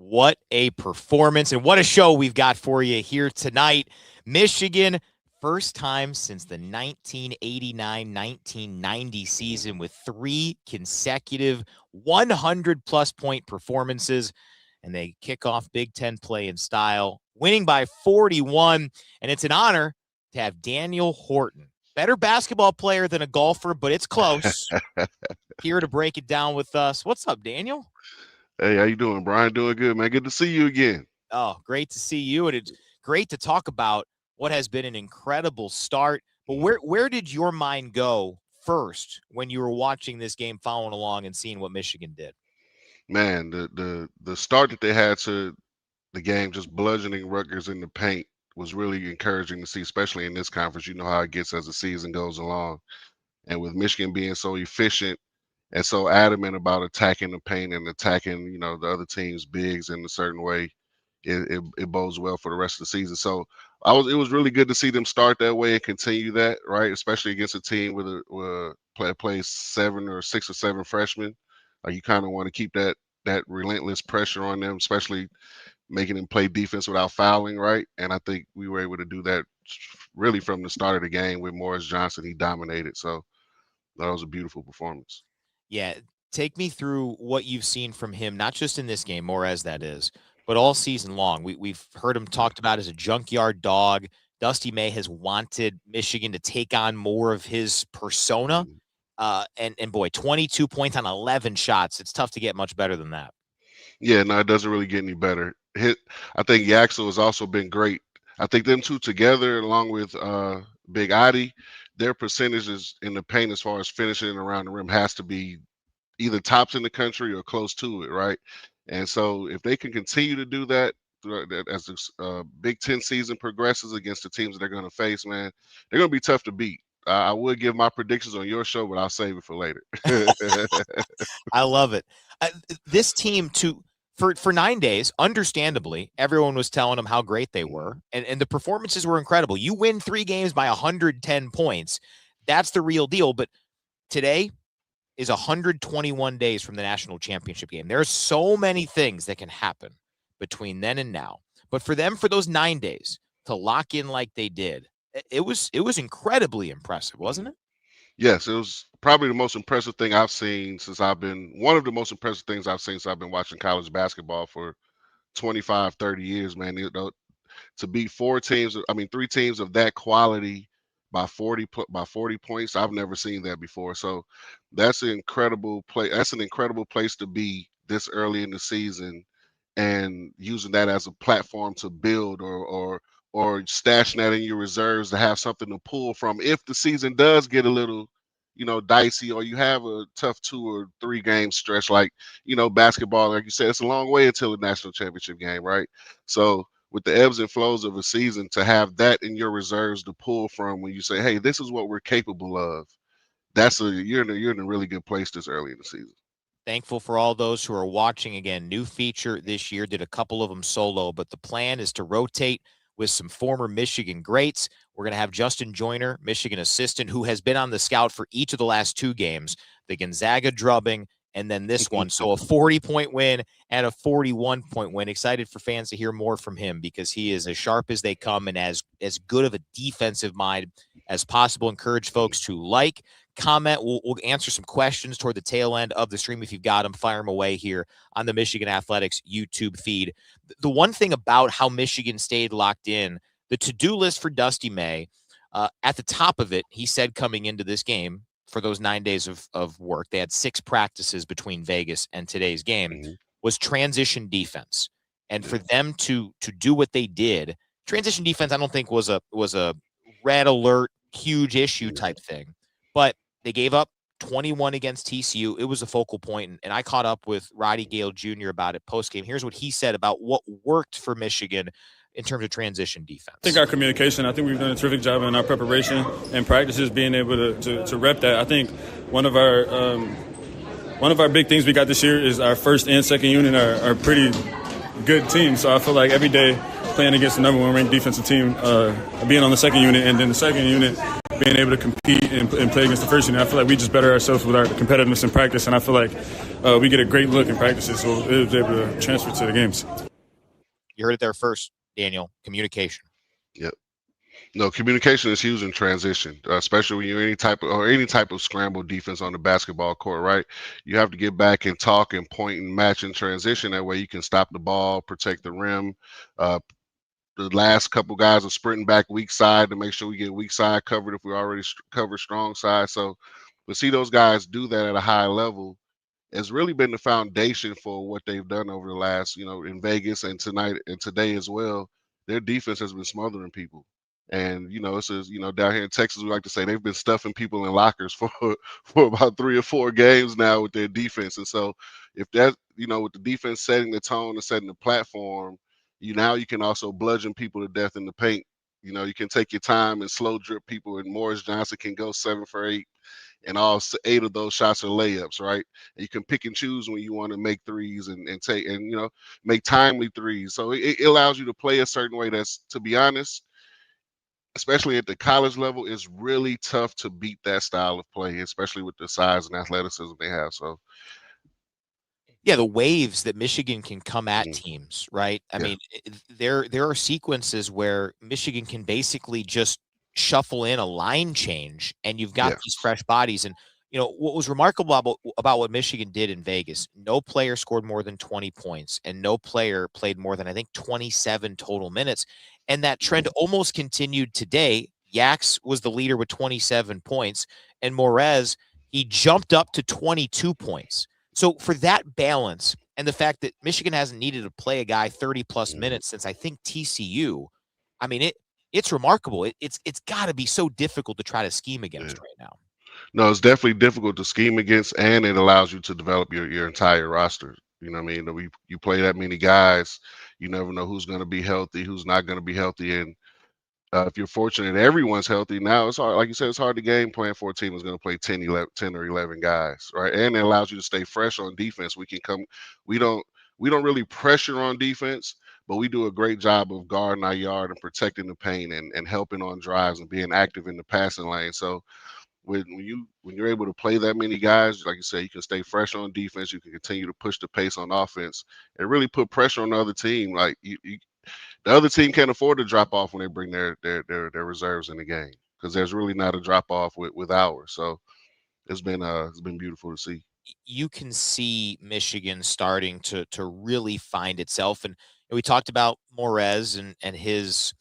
What a performance and what a show we've got for you here tonight. Michigan, first time since the 1989-1990 season with 3 consecutive 100-plus point performances, and they kick off Big Ten play in style, winning by 41, and it's an honor to have Daniel Horton, better basketball player than a golfer, but it's close, here to break it down with us. What's up, Daniel? Hey, how you doing, Brian? Doing good, man. Good to see you again. Oh, great to see you, and it's great to talk about what has been an incredible start. But where did your mind go first when you were watching this game, following along and seeing what Michigan did? Man, the start that they had to the game, just bludgeoning Rutgers in the paint, was really encouraging to see, especially in this conference. You know how it gets as the season goes along. And with Michigan being so efficient and so adamant about attacking the paint and attacking, the other team's bigs in a certain way, it bodes well for the rest of the season. So it was really good to see them start that way and continue that, right? Especially against a team with plays 7 or 6 or 7 freshmen. You kind of want to keep that relentless pressure on them, especially making them play defense without fouling, right? And I think we were able to do that really from the start of the game with Morris Johnson. He dominated. So that was a beautiful performance. Yeah, take me through what you've seen from him, not just in this game, Morris that is, but all season long. We've heard him talked about as a junkyard dog. Dusty May has wanted Michigan to take on more of his persona. And boy, 22 points on 11 shots. It's tough to get much better than that. Yeah, no, it doesn't really get any better. I think Yaxel has also been great. I think them two together, along with Big Adi, their percentages in the paint as far as finishing around the rim has to be either tops in the country or close to it, right? And so if they can continue to do that as the Big Ten season progresses against the teams that they're going to face, man, they're going to be tough to beat. I would give my predictions on your show, but I'll save it for later. I love it. This team, for 9 days, understandably, everyone was telling them how great they were, and the performances were incredible. You win 3 games by 110 points. That's the real deal. But today is 121 days from the national championship game. There are so many things that can happen between then and now. But for them, for those 9 days, to lock in like they did, it was incredibly impressive, wasn't it? Yes, it was probably the most impressive thing I've seen one of the most impressive things I've seen since I've been watching college basketball for 25, 30 years, man. To beat 3 teams of that quality by 40 points, I've never seen that before. So that's an incredible play. That's an incredible place to be this early in the season, and using that as a platform to build or stashing that in your reserves to have something to pull from if the season does get a little, dicey, or you have a tough 2 or 3 game stretch, like, basketball, like you said, it's a long way until the national championship game, right? So with the ebbs and flows of a season, to have that in your reserves to pull from when you say, hey, this is what we're capable of, you're in a really good place this early in the season. Thankful for all those who are watching. Again, new feature this year, did a couple of them solo, but the plan is to rotate with some former Michigan greats. We're going to have Justin Joyner, Michigan assistant, who has been on the scout for each of the last 2 games, the Gonzaga drubbing, and then this one. So a 40-point win and a 41-point win. Excited for fans to hear more from him, because he is as sharp as they come and as good of a defensive mind as possible. Encourage folks to like, comment. We'll answer some questions toward the tail end of the stream. If you've got them, fire them away here on the Michigan Athletics YouTube feed. The one thing about how Michigan stayed locked in, the to-do list for Dusty May, at the top of it, he said coming into this game, for those 9 days of work, they had 6 practices between Vegas and today's game, was transition defense. And for them to do what they did, transition defense, I don't think was a red alert, huge issue type thing. But they gave up 21 against TCU. It was a focal point, and I caught up with Roddy Gale Jr. about it post-game. Here's what he said about what worked for Michigan in terms of transition defense. I think our communication, I think we've done a terrific job in our preparation and practices, being able to rep that. I think one of our big things we got this year is our first and second unit are pretty good teams. So I feel like every day playing against the number 1 ranked defensive team, being on the second unit, and then the second unit being able to compete and play against the first unit, I feel like we just better ourselves with our competitiveness in practice. And I feel like we get a great look in practices, so it was able to transfer to the games. You heard it there first, Daniel. Communication. Yep. No, communication is huge in transition, especially when you're any type of scramble defense on the basketball court, right? You have to get back and talk and point and match in transition. That way you can stop the ball, protect the rim. The last couple guys are sprinting back weak side to make sure we get weak side covered if we already covered strong side. So to see those guys do that at a high level has really been the foundation for what they've done over the last, in Vegas and tonight and today as well. Their defense has been smothering people. And, it's down here in Texas, we like to say they've been stuffing people in lockers for about 3 or 4 games now with their defense. And so if that, with the defense setting the tone and setting the platform, you can also bludgeon people to death in the paint. You can take your time and slow drip people, and Morris Johnson can go 7 for 8, and all 8 of those shots are layups, right? And you can pick and choose when you want to make threes and make timely threes. So it allows you to play a certain way that's, to be honest, especially at the college level, it's really tough to beat that style of play, especially with the size and athleticism they have. So yeah, the waves that Michigan can come at teams, right? I mean, there are sequences where Michigan can basically just shuffle in a line change, and you've got these fresh bodies. And what was remarkable about what Michigan did in Vegas, no player scored more than 20 points, and no player played more than, I think, 27 total minutes. And that trend almost continued today. Yax was the leader with 27 points, and Morez, he jumped up to 22 points. So for that balance and the fact that Michigan hasn't needed to play a guy 30-plus minutes since, I think, TCU, I mean, it's remarkable. It's got to be so difficult to try to scheme against right now. No, it's definitely difficult to scheme against, and it allows you to develop your entire roster. You know what I mean? You play that many guys, you never know who's going to be healthy, who's not going to be healthy. And if you're fortunate everyone's healthy, now it's hard. Like you said, it's hard to game plan for a team that's going to play 10 or 11 guys, right? And it allows you to stay fresh on defense. We don't really pressure on defense, but we do a great job of guarding our yard and protecting the paint and helping on drives and being active in the passing lane. So when you're able to play that many guys, like you say, you can stay fresh on defense. You can continue to push the pace on offense and really put pressure on the other team. Like the other team can't afford to drop off when they bring their reserves in the game, because there's really not a drop off with ours. So it's been beautiful to see. You can see Michigan starting to really find itself, and we talked about Morez and his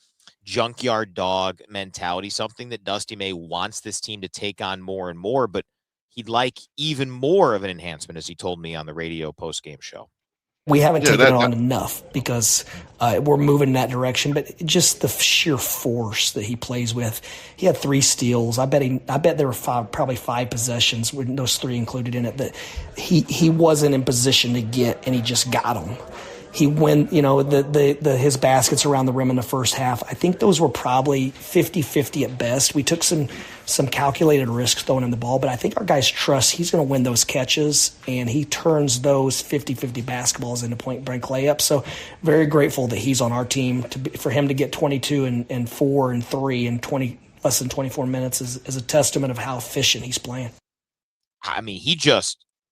junkyard dog mentality, something that Dusty May wants this team to take on more and more, but he'd like even more of an enhancement, as he told me on the radio post-game show. We haven't taken it on enough because we're moving in that direction, but just the sheer force that he plays with. He had 3 steals. I bet there were probably 5 possessions with those 3 included in it that he wasn't in position to get, and he just got them. He went, his baskets around the rim in the first half. I think those were probably 50-50 at best. We took some calculated risks throwing in the ball, but I think our guys trust he's going to win those catches, and he turns those 50-50 basketballs into point-blank layups. So very grateful that he's on our team. For him to get 22 and 4 and 3 in less than 24 minutes is a testament of how efficient he's playing. I mean,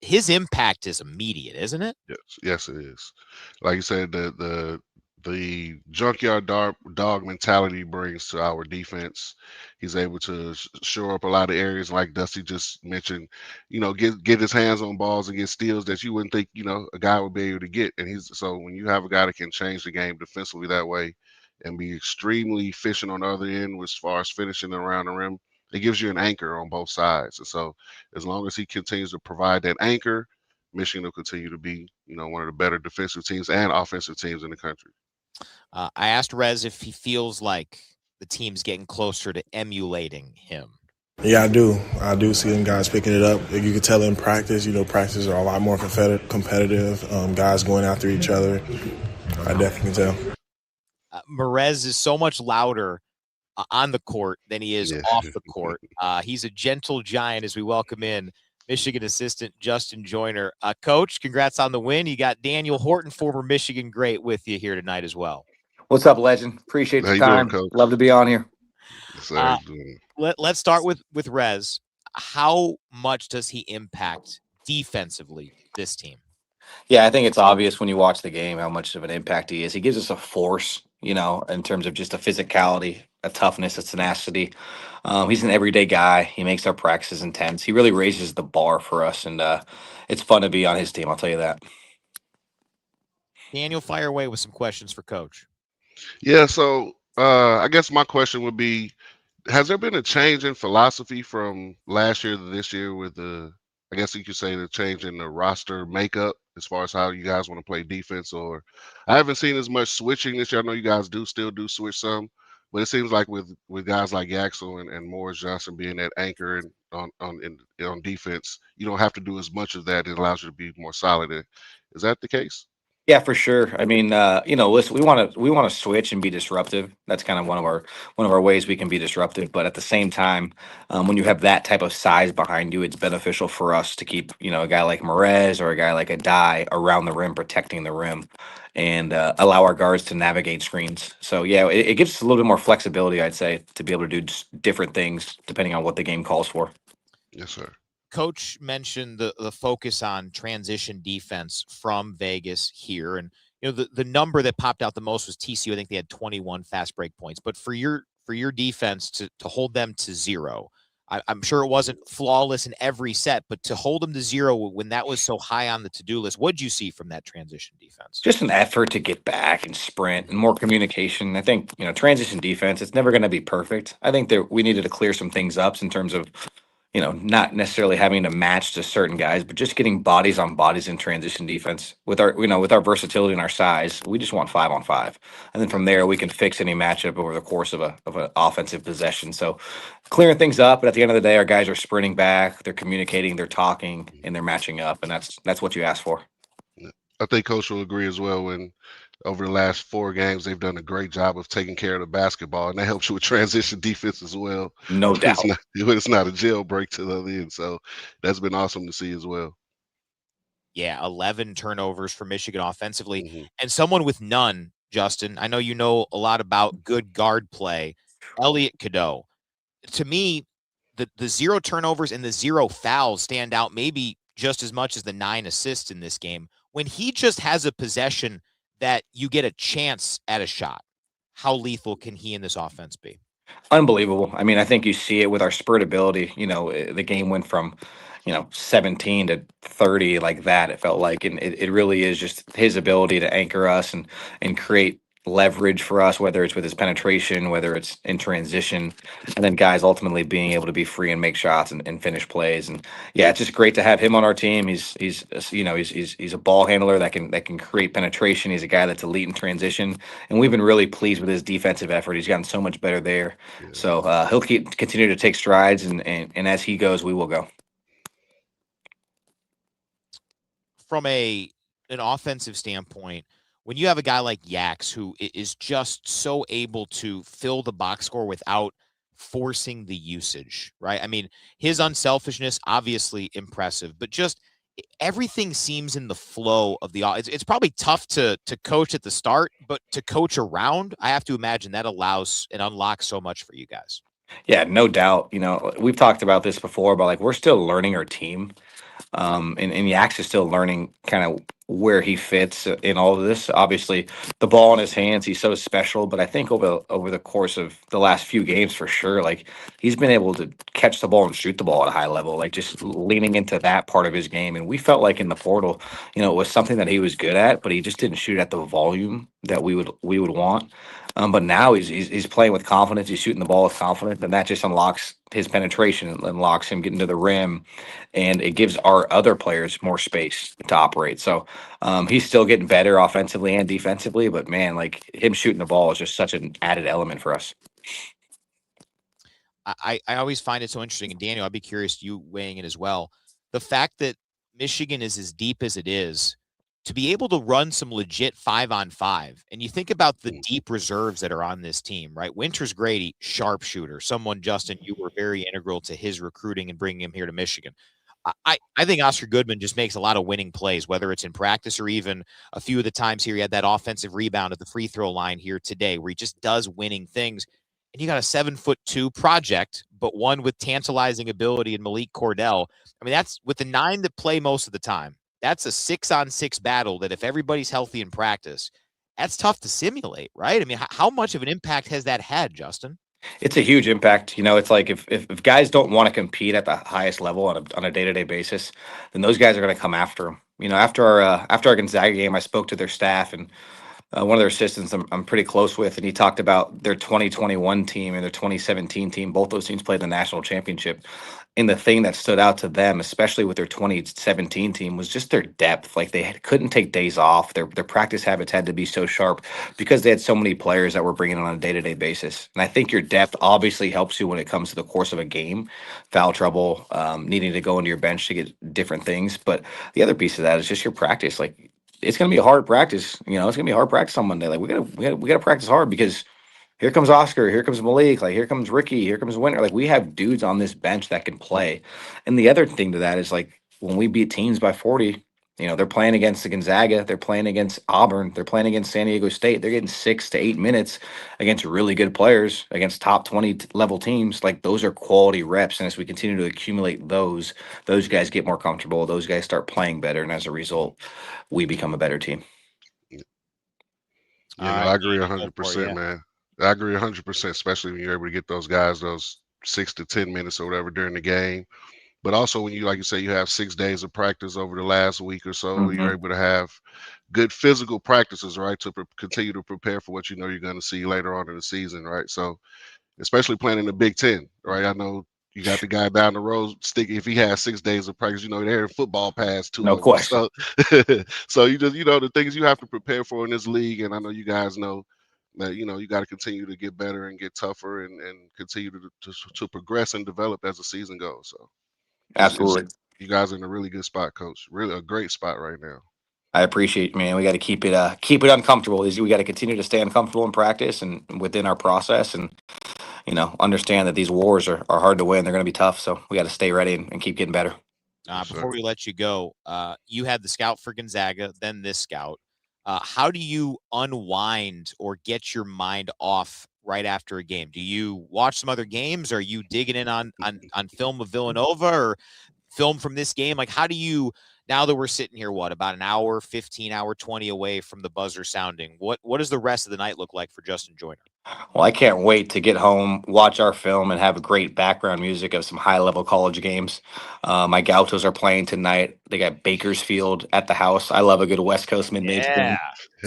his impact is immediate, isn't it? Yes, it is. Like you said, the junkyard dog mentality he brings to our defense. He's able to shore up a lot of areas, like Dusty just mentioned. Get his hands on balls and get steals that you wouldn't think a guy would be able to get. And so when you have a guy that can change the game defensively that way and be extremely efficient on the other end as far as finishing around the rim, it gives you an anchor on both sides. And so as long as he continues to provide that anchor, Michigan will continue to be, one of the better defensive teams and offensive teams in the country. I asked Rez if he feels like the team's getting closer to emulating him. Yeah, I do. I do see them guys picking it up. You can tell in practice, practices are a lot more competitive. Guys going after each other. I definitely can tell. Morez is so much louder on the court than he is off the court. He's a gentle giant as we welcome in Michigan assistant Justin Joyner. Coach, congrats on the win. You got Daniel Horton, former Michigan great, with you here tonight as well. What's up, legend? Appreciate your time. Love to be on here. Let's start with Rez. How much does he impact defensively, this team? Yeah, I think it's obvious when you watch the game how much of an impact he is. He gives us a force, in terms of just a physicality, a toughness, a tenacity. He's an everyday guy. He makes our practices intense. He really raises the bar for us, and it's fun to be on his team. I'll tell you that. Daniel, fire away with some questions for Coach. Yeah, so I guess my question would be, has there been a change in philosophy from last year to this year with I guess you could say the change in the roster makeup as far as how you guys want to play defense? Or I haven't seen as much switching this year. I know you guys still do switch some, but it seems like with guys like Yaxel and Morris Johnson being that anchor on defense, you don't have to do as much of that. It allows you to be more solid. Is that the case? Yeah, for sure. I mean, listen, we want to switch and be disruptive. That's kind of one of our ways we can be disruptive. But at the same time, when you have that type of size behind you, it's beneficial for us to keep, a guy like Merez or a guy like Adai around the rim, protecting the rim, and allow our guards to navigate screens. So yeah, it gives us a little bit more flexibility, I'd say, to be able to do different things depending on what the game calls for. Yes, sir. Coach mentioned the focus on transition defense from Vegas here. And, the number that popped out the most was TCU. I think they had 21 fast break points. But for your defense to hold them to 0, I'm sure it wasn't flawless in every set, but to hold them to 0 when that was so high on the to-do list, what'd you see from that transition defense? Just an effort to get back and sprint and more communication. I think, transition defense, it's never going to be perfect. I think that we needed to clear some things up in terms of, not necessarily having to match to certain guys, but just getting bodies on bodies in transition defense with our, with our versatility and our size. We just want 5-on-5, and then from there we can fix any matchup over the course of an offensive possession. So clearing things up, but at the end of the day, our guys are sprinting back, they're communicating, they're talking, and they're matching up, and that's what you ask for. I think Coach will agree as well. When over the last 4 games, they've done a great job of taking care of the basketball, and that helps you with transition defense as well. No doubt. It's not a jailbreak to the other end. So that's been awesome to see as well. Yeah, 11 turnovers for Michigan offensively. And someone with none, Justin, I know you know a lot about good guard play, Elliot Cadeau. To me, the 0 turnovers and the 0 fouls stand out maybe just as much as the 9 assists in this game. When he just has a possession that you get a chance at a shot, how lethal can he in this offense be? Unbelievable. I mean, I think you see it with our spurt ability. The game went from, 17 to 30 like that, it felt like. And it really is just his ability to anchor us and create leverage for us, whether it's with his penetration, whether it's in transition, and then guys ultimately being able to be free and make shots and finish plays. And yeah, it's just great to have him on our team. He's a ball handler that can create penetration. He's a guy that's elite in transition, and we've been really pleased with his defensive effort. He's gotten so much better there. Yeah. So he'll continue to take strides, and as he goes, we will go. From an offensive standpoint, when you have a guy like Yax who is just so able to fill the box score without forcing the usage, right? I mean, his unselfishness, obviously impressive, but just everything seems in the flow of the – it's probably tough to coach at the start, but to coach around, I have to imagine that allows and unlocks so much for you guys. Yeah, no doubt. We've talked about this before, but we're still learning our team. And Yax is still learning kind of where he fits in all of this. Obviously, the ball in his hands, he's so special. But I think over the course of the last few games, for sure, he's been able to catch the ball and shoot the ball at a high level, just leaning into that part of his game. And we felt like in the portal, it was something that he was good at, but he just didn't shoot at the volume that we would want. But now he's playing with confidence. He's shooting the ball with confidence, and that just unlocks his penetration, and unlocks him getting to the rim, and it gives our other players more space to operate. So he's still getting better offensively and defensively, but man, him shooting the ball is just such an added element for us. I always find it so interesting, and Daniel, I'd be curious you weighing in as well. The fact that Michigan is as deep as it is, to be able to run some legit 5-on-5, and you think about the deep reserves that are on this team, right? Winters Grady, sharpshooter, someone, Justin, you were very integral to his recruiting and bringing him here to Michigan. I think Oscar Goodman just makes a lot of winning plays, whether it's in practice or even a few of the times here. He had that offensive rebound at the free throw line here today where he just does winning things. and you got a 7'2" project, but one with tantalizing ability in Malik Cordell. I mean, that's with the 9 that play most of the time. That's a 6-on-6 battle that if everybody's healthy in practice, that's tough to simulate, right? I mean, how much of an impact has that had, Justin? It's a huge impact. It's like if guys don't want to compete at the highest level on a day-to-day basis, then those guys are going to come after them. After our Gonzaga game, I spoke to their staff, and one of their assistants I'm pretty close with, and he talked about their 2021 team and their 2017 team. Both those teams played the national championship. And the thing that stood out to them, especially with their 2017 team, was just their depth. Like couldn't take days off. Their practice habits had to be so sharp because they had so many players that were bringing on a day-to-day basis. And I think your depth obviously helps you when it comes to the course of a game, foul trouble, needing to go into your bench to get different things. But the other piece of that is just your practice. Like, it's going to be a hard practice. It's going to be a hard practice on Monday. Like we gotta practice hard because here comes Oscar, here comes Malik, like here comes Ricky, here comes Winter. Like we have dudes on this bench that can play. And the other thing to that is like when we beat teams by 40, they're playing against the Gonzaga, they're playing against Auburn, they're playing against San Diego State. They're getting 6 to 8 minutes against really good players, against top 20 level teams. Like those are quality reps. And as we continue to accumulate those guys get more comfortable. Those guys start playing better. And as a result, we become a better team. I agree 100%, man. I agree 100%, especially when you're able to get those guys those 6 to 10 minutes or whatever during the game. But also when you, like you say, you have 6 days of practice over the last week or so, you're able to have good physical practices, right, to continue to prepare for what you're going to see later on in the season, right? So especially playing in the Big Ten, right? I know you got the guy down the road sticky. If he has 6 days of practice, they're in football past 2 no question. So you just, the things you have to prepare for in this league, and I know you guys know that you got to continue to get better and get tougher and continue to progress and develop as the season goes. So absolutely, you guys are in a really good spot, Coach. Really a great spot right now. I appreciate it, man. We got to keep it uncomfortable. We got to continue to stay uncomfortable in practice and within our process, and understand that these wars are hard to win. They're going to be tough, so we got to stay ready and keep getting better. Before we let you go, you had the scout for Gonzaga, then this scout. How do you unwind or get your mind off right after a game? Do you watch some other games? Are you digging in on film of Villanova or film from this game? Like, how do you, now that we're sitting here, about an hour, 15 hour, 20 away from the buzzer sounding, what does the rest of the night look like for Justin Joyner? Well, I can't wait to get home, watch our film, and have a great background music of some high-level college games. My Gauchos are playing tonight. They got Bakersfield at the house. I love a good West Coast mid-major game.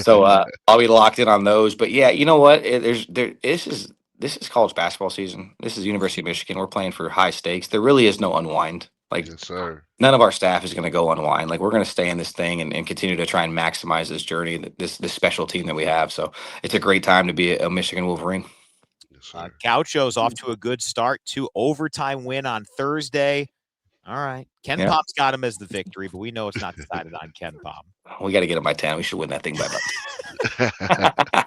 So I'll be locked in on those. But yeah, you know what? This is college basketball season. This is University of Michigan. We're playing for high stakes. There really is no unwind. Like, yes, sir. None of our staff is going to go unwind. Like, we're going to stay in this thing and continue to try and maximize this journey, this special team that we have. So it's a great time to be a Michigan Wolverine. Yes, Gauchos off to a good start. 2 overtime win on Thursday. All right. Ken Pop's got him as the victory, but we know it's not decided on Ken Pop. We got to get him by 10. We should win that thing by about.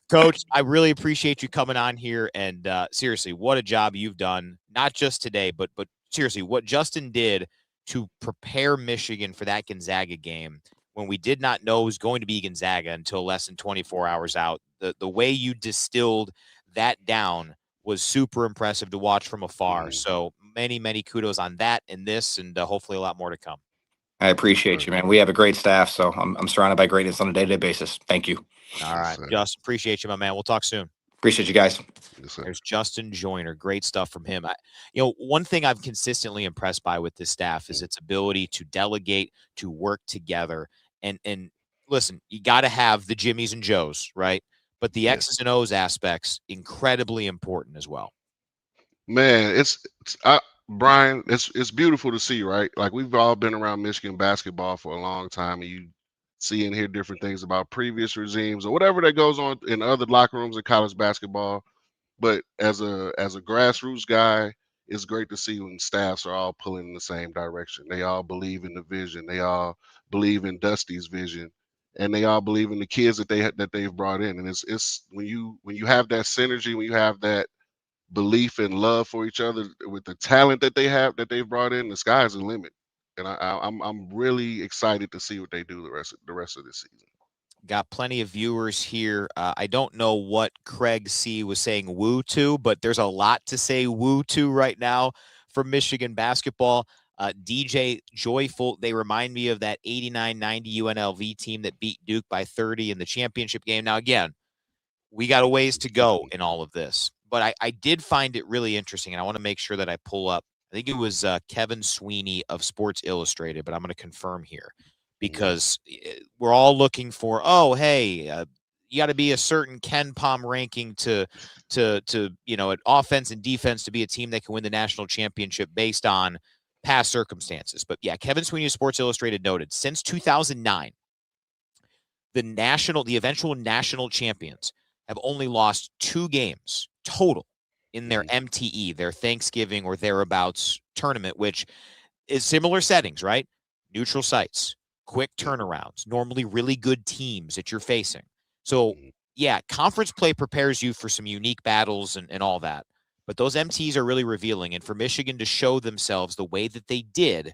Coach, I really appreciate you coming on here. And seriously, what a job you've done, not just today, but seriously, what Justin did to prepare Michigan for that Gonzaga game when we did not know it was going to be Gonzaga until less than 24 hours out. The way you distilled that down was super impressive to watch from afar. So many, many kudos on that and this, and hopefully a lot more to come. I appreciate you, man. We have a great staff, so I'm surrounded by greatness on a day-to-day basis. Thank you. All right, Justin, appreciate you, my man. We'll talk soon. Appreciate you guys. There's Justin Joyner. Great stuff from him. One thing I'm consistently impressed by with this staff is its ability to delegate, to work together. And listen, you got to have the Jimmies and Joes, right? But the X's and O's aspects, incredibly important as well. Man, Brian, it's beautiful to see, right? Like, we've all been around Michigan basketball for a long time, and you see and hear different things about previous regimes or whatever that goes on in other locker rooms in college basketball. But as a grassroots guy, it's great to see when staffs are all pulling in the same direction. They all believe in the vision. They all believe in Dusty's vision, and they all believe in the kids that they've brought in. And it's when you have that synergy, when you have that belief and love for each other with the talent that they've brought in, the sky's the limit. And I'm really excited to see what they do the rest of this season. Got plenty of viewers here. I don't know what Craig C was saying woo to, but there's a lot to say woo to right now for Michigan basketball. DJ Joyful, they remind me of that 89-90 UNLV team that beat Duke by 30 in the championship game. Now, again, we got a ways to go in all of this, but I did find it really interesting, and I want to make sure that I pull up. I think it was Kevin Sweeney of Sports Illustrated, but I'm going to confirm here because we're all looking for, oh, hey, you got to be a certain Ken Pom ranking to at offense and defense to be a team that can win the national championship based on past circumstances. But yeah, Kevin Sweeney of Sports Illustrated noted since 2009, the eventual national champions have only lost 2 games total in their MTE, their Thanksgiving or thereabouts tournament, which is similar settings, right? Neutral sites, quick turnarounds, normally really good teams that you're facing. So, yeah, conference play prepares you for some unique battles and all that. But those MTs are really revealing. And for Michigan to show themselves the way that they did,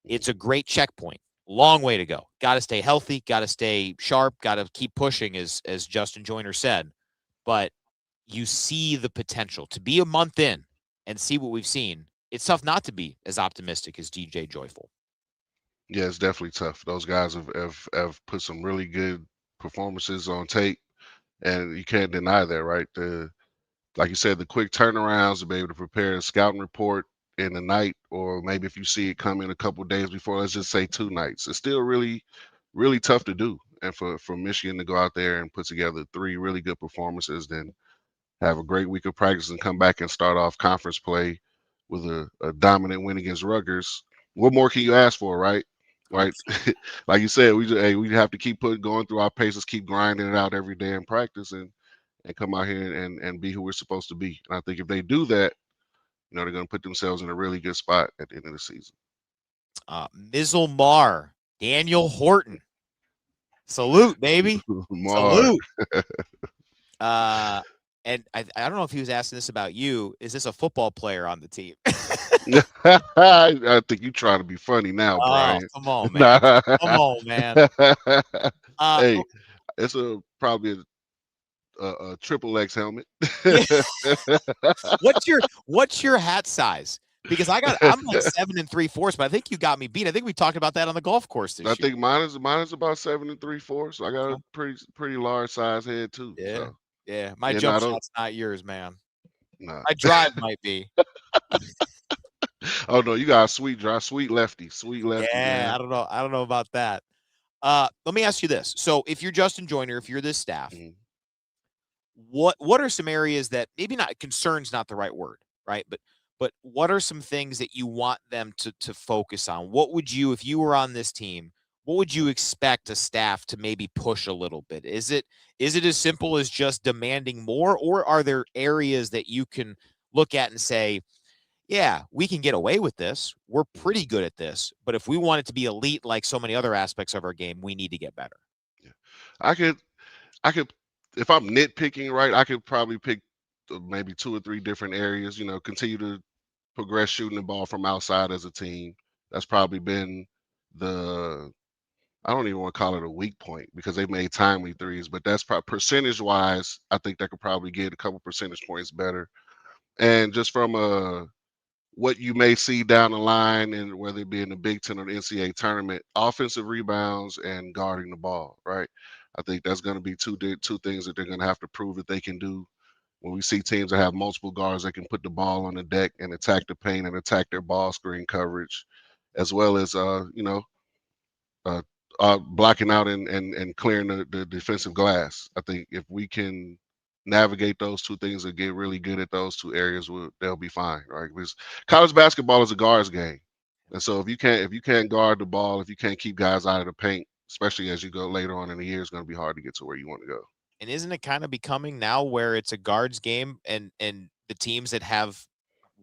it's a great checkpoint. Long way to go. Got to stay healthy, got to stay sharp, got to keep pushing, as Justin Joyner said. But you see the potential to be a month in and see what we've seen. It's tough not to be as optimistic as DJ Joyful. Yeah, it's definitely tough. Those guys have put some really good performances on tape, and you can't deny that, right? Like you said, the quick turnarounds to be able to prepare a scouting report in the night, or maybe if you see it come in a couple of days before, let's just say 2 nights. It's still really, really tough to do. And for Michigan to go out there and put together 3 really good performances, then have a great week of practice and come back and start off conference play with a dominant win against Rutgers. What more can you ask for, right? Right. Like you said, we have to keep going through our paces, keep grinding it out every day in practice and come out here and be who we're supposed to be. And I think if they do that, they're going to put themselves in a really good spot at the end of the season. Mizzle Daniel Horton. Salute, baby. Salute. And I don't know if he was asking this about you. Is this a football player on the team? I think you're trying to be funny now, Brian. Come on, man. Come on, man. Hey, it's probably a triple X helmet. What's your hat size? Because I'm like 7 3/4, but I think you got me beat. I think we talked about that on the golf course this year. I think mine is about 7 3/4. So I got a pretty large size head too. Yeah. So. Yeah. My jump shot's not yours, man. Nah. My drive might be. Oh no, you got a sweet drive, sweet lefty. Yeah, man. I don't know about that. Let me ask you this. So if you're Justin Joyner, if you're this staff, what are some areas that maybe not concern's not the right word, right? But what are some things that you want them to focus on? What would you, if you were on this team, what would you expect a staff to maybe push a little bit? Is it as simple as just demanding more, or are there areas that you can look at and say, yeah, we can get away with this. We're pretty good at this, but if we want it to be elite, like so many other aspects of our game, we need to get better. Yeah. I could, if I'm nitpicking, right, I could probably pick maybe 2 or 3 different areas, continue to progress shooting the ball from outside as a team. That's probably been I don't even want to call it a weak point because they've made timely threes, but that's probably percentage wise, I think that could probably get a couple percentage points better. And just from what you may see down the line, and whether it be in the Big Ten or the NCAA tournament, offensive rebounds and guarding the ball, right? I think that's going to be two things that they're going to have to prove that they can do. When we see teams that have multiple guards that can put the ball on the deck and attack the paint and attack their ball screen coverage, as well as blocking out and clearing the defensive glass. I think if we can navigate those 2 things and get really good at those 2 areas, they'll be fine, right? Because college basketball is a guards game, and so if you can't guard the ball, if you can't keep guys out of the paint, especially as you go later on in the year, it's going to be hard to get to where you want to go. And isn't it kind of becoming now where it's a guards game, and the teams that have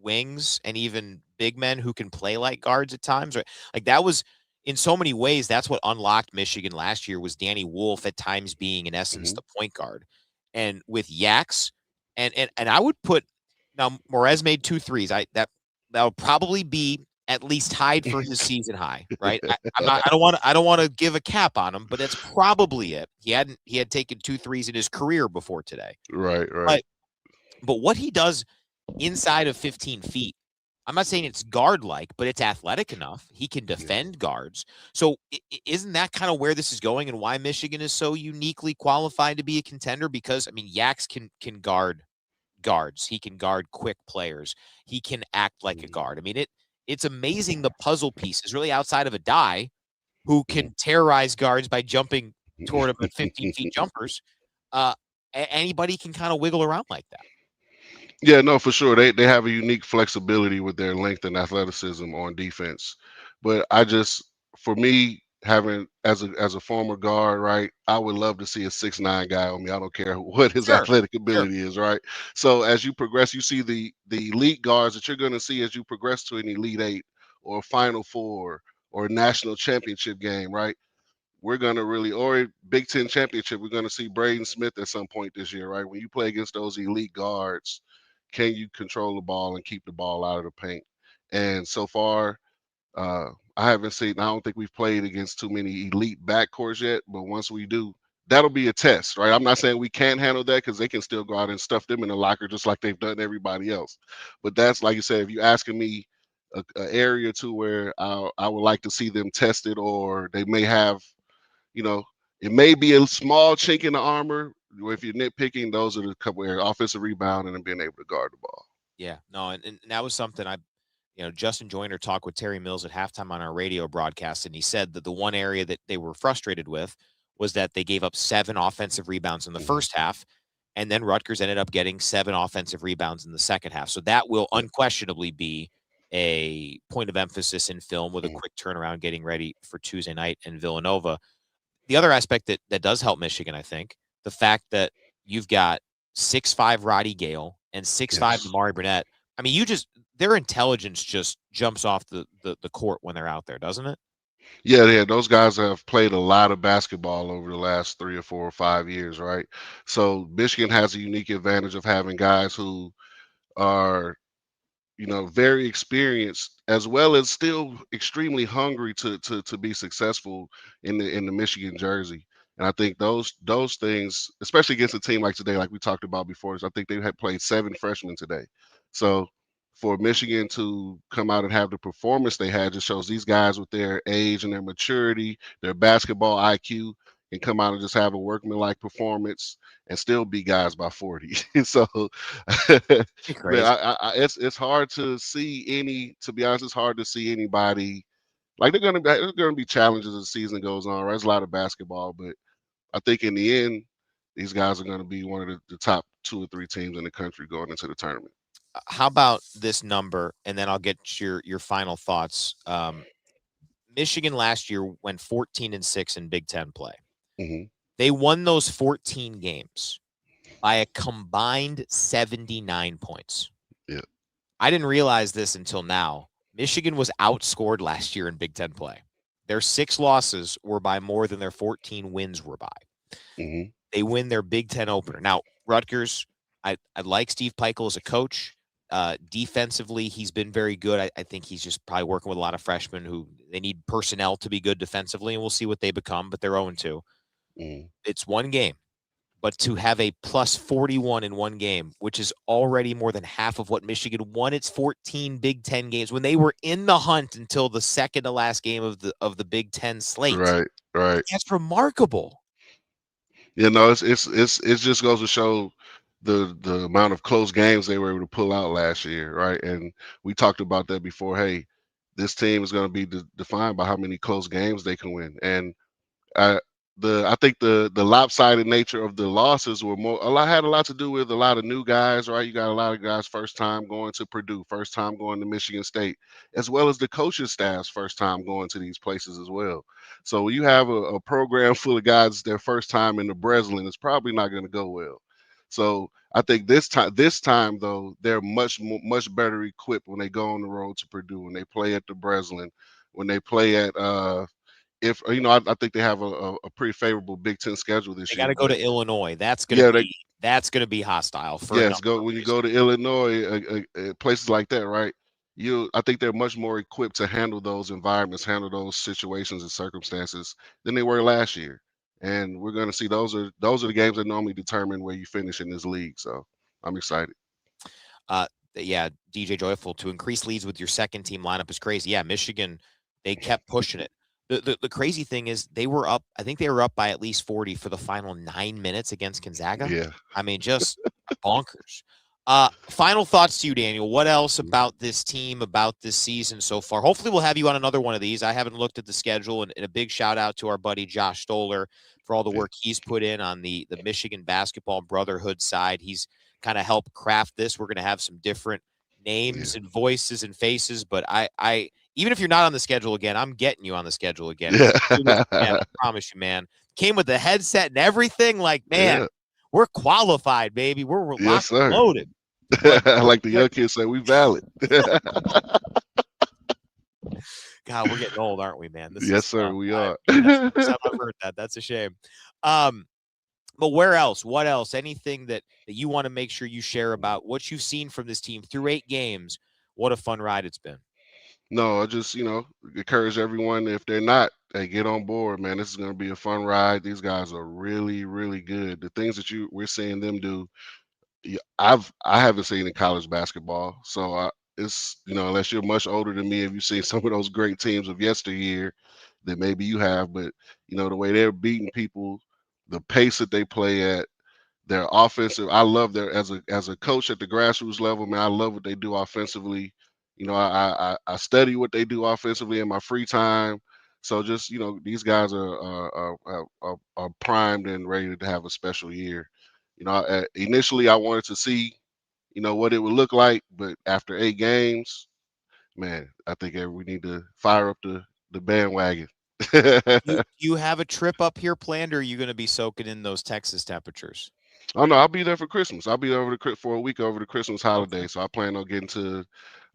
wings and even big men who can play like guards at times, right? Like that was, in so many ways, that's what unlocked Michigan last year, was Danny Wolf at times being, in essence, the point guard. And with Yaks, and I would put, now Morez made 2 threes. That would probably be at least tied for his season high, right? I don't want to give a cap on him, but that's probably it. He had taken 2 threes in his career before today. Right. But what he does inside of 15 feet, I'm not saying it's guard-like, but it's athletic enough. He can defend guards. So isn't that kind of where this is going and why Michigan is so uniquely qualified to be a contender? Because, I mean, Yax can guard guards. He can guard quick players. He can act like a guard. I mean, it's amazing the puzzle pieces really outside of a die who can terrorize guards by jumping toward them at 15 feet jumpers. Anybody can kind of wiggle around like that. Yeah, no, for sure. They have a unique flexibility with their length and athleticism on defense. But for me, having as a former guard, right, I would love to see a 6'9" guy on me. I don't care what his athletic ability is, right? So as you progress, you see the elite guards that you're going to see as you progress to an Elite Eight or a Final Four or a national championship game, right? We're going to really, or a Big Ten championship, we're going to see Braden Smith at some point this year, right? When you play against those elite guards, can you control the ball and keep the ball out of the paint? And so far, I don't think we've played against too many elite backcourts yet, but once we do, that'll be a test, right? I'm not saying we can't handle that because they can still go out and stuff them in the locker just like they've done everybody else. But that's, like you said, if you're asking me an area to where I would like to see them tested, or they may have, it may be a small chink in the armor. If you're nitpicking, those are the couple areas: offensive rebound and then being able to guard the ball. Yeah, no, and that was something Justin Joyner talked with Terry Mills at halftime on our radio broadcast, and he said that the one area that they were frustrated with was that they gave up 7 offensive rebounds in the first half, and then Rutgers ended up getting 7 offensive rebounds in the second half. So that will unquestionably be a point of emphasis in film with a quick turnaround getting ready for Tuesday night in Villanova. The other aspect that does help Michigan, I think, the fact that you've got 6'5" Roddy Gale and 6'5" Amari Burnett. I mean, their intelligence just jumps off the court when they're out there, doesn't it? Yeah, those guys have played a lot of basketball over the last 3 or 4 or 5 years, right? So Michigan has a unique advantage of having guys who are, very experienced, as well as still extremely hungry to be successful in the Michigan jersey. And I think those things, especially against a team like today, like we talked about before, I think they had played 7 freshmen today. So for Michigan to come out and have the performance they had just shows these guys with their age and their maturity, their basketball IQ, can come out and just have a workmanlike performance and still beat guys by 40. So it's hard to see to be honest, it's hard to see anybody. Like, there's going to be challenges as the season goes on, right? There's a lot of basketball, but I think in the end, these guys are going to be one of the top 2 or 3 teams in the country going into the tournament. How about this number? And then I'll get your final thoughts. Michigan last year went 14-6 in Big Ten play. Mm-hmm. They won those 14 games by a combined 79 points. Yeah. I didn't realize this until now. Michigan was outscored last year in Big Ten play. Their 6 losses were by more than their 14 wins were by. Mm-hmm. They win their Big Ten opener. Now, Rutgers, I like Steve Peichel as a coach. Defensively, he's been very good. I think he's just probably working with a lot of freshmen who they need personnel to be good defensively, and we'll see what they become, but they're 0-2. Mm-hmm. It's one game. But to have a plus 41 in one game, which is already more than half of what Michigan won its 14 Big Ten games when they were in the hunt until the second to last game of the Big Ten slate. Right. That's remarkable. It just goes to show the amount of close games they were able to pull out last year, right? And we talked about that before. Hey, this team is going to be defined by how many close games they can win. And I think the lopsided nature of the losses had a lot to do with a lot of new guys, right? You got a lot of guys first time going to Purdue, first time going to Michigan State, as well as the coaching staff's first time going to these places as well. So when you have a program full of guys their first time in the Breslin, it's probably not going to go well. So I think this time though, they're much better equipped when they go on the road to Purdue, when they play at the Breslin, when they play at I think they have a pretty favorable Big Ten schedule this year. They got to go to Illinois. That's gonna be hostile. When you go to Illinois, places like that, right? I think they're much more equipped to handle those environments, handle those situations and circumstances than they were last year. And we're going to see those are the games that normally determine where you finish in this league. So I'm excited. Yeah, DJ Joyful, to increase leads with your second team lineup is crazy. Yeah, Michigan, they kept pushing it. The crazy thing is they were up. I think they were up by at least 40 for the final 9 minutes against Gonzaga. Yeah. I mean, just bonkers. Final thoughts to you, Daniel. What else about this team, about this season so far? Hopefully we'll have you on another one of these. I haven't looked at the schedule, and a big shout out to our buddy Josh Stoller for all the work he's put in on the Michigan basketball brotherhood side. He's kind of helped craft this. We're going to have some different names and voices and faces, but I even if you're not on the schedule again, I'm getting you on the schedule again. Yeah. I promise you, man. Came with the headset and everything. Like, man, we're qualified, baby. We're locked and loaded. Like the young kids say, we valid. God, we're getting old, aren't we, man? Yes, sir, we are. I've heard that. That's a shame. But where else? What else? Anything that you want to make sure you share about what you've seen from this team through 8 games? What a fun ride it's been. No, I just, encourage everyone, if they're not, hey, get on board, man. This is going to be a fun ride. These guys are really, really good. The things that we're seeing them do, I haven't seen in college basketball. So it's, unless you're much older than me, if you've seen some of those great teams of yesteryear, that maybe you have, but the way they're beating people, the pace that they play at, their offensive. I love their as a coach at the grassroots level, man. I love what they do offensively. I study what they do offensively in my free time. So just these guys are primed and ready to have a special year. Initially I wanted to see what it would look like, but after 8 games, man, I think we need to fire up the bandwagon. You have a trip up here planned, or are you going to be soaking in those Texas temperatures? Oh no, I'll be there for Christmas. I'll be there for a week over the Christmas holiday. So I plan on getting to.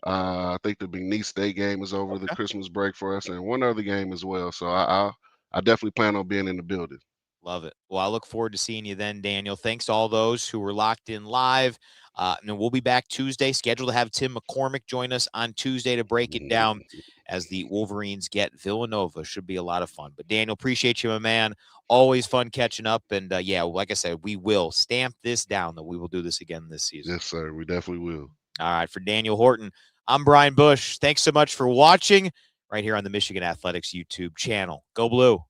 I think the McNeese State game is over the Christmas break for us, and one other game as well. So I definitely plan on being in the building. Love it. Well, I look forward to seeing you then, Daniel. Thanks to all those who were locked in live. And we'll be back Tuesday. Scheduled to have Tim McCormick join us on Tuesday to break it down as the Wolverines get Villanova. Should be a lot of fun. But Daniel, appreciate you, my man. Always fun catching up. And yeah, like I said, we will stamp this down that we will do this again this season. Yes, sir. We definitely will. All right. For Daniel Horton, I'm Brian Boesch. Thanks so much for watching right here on the Michigan Athletics YouTube channel. Go Blue.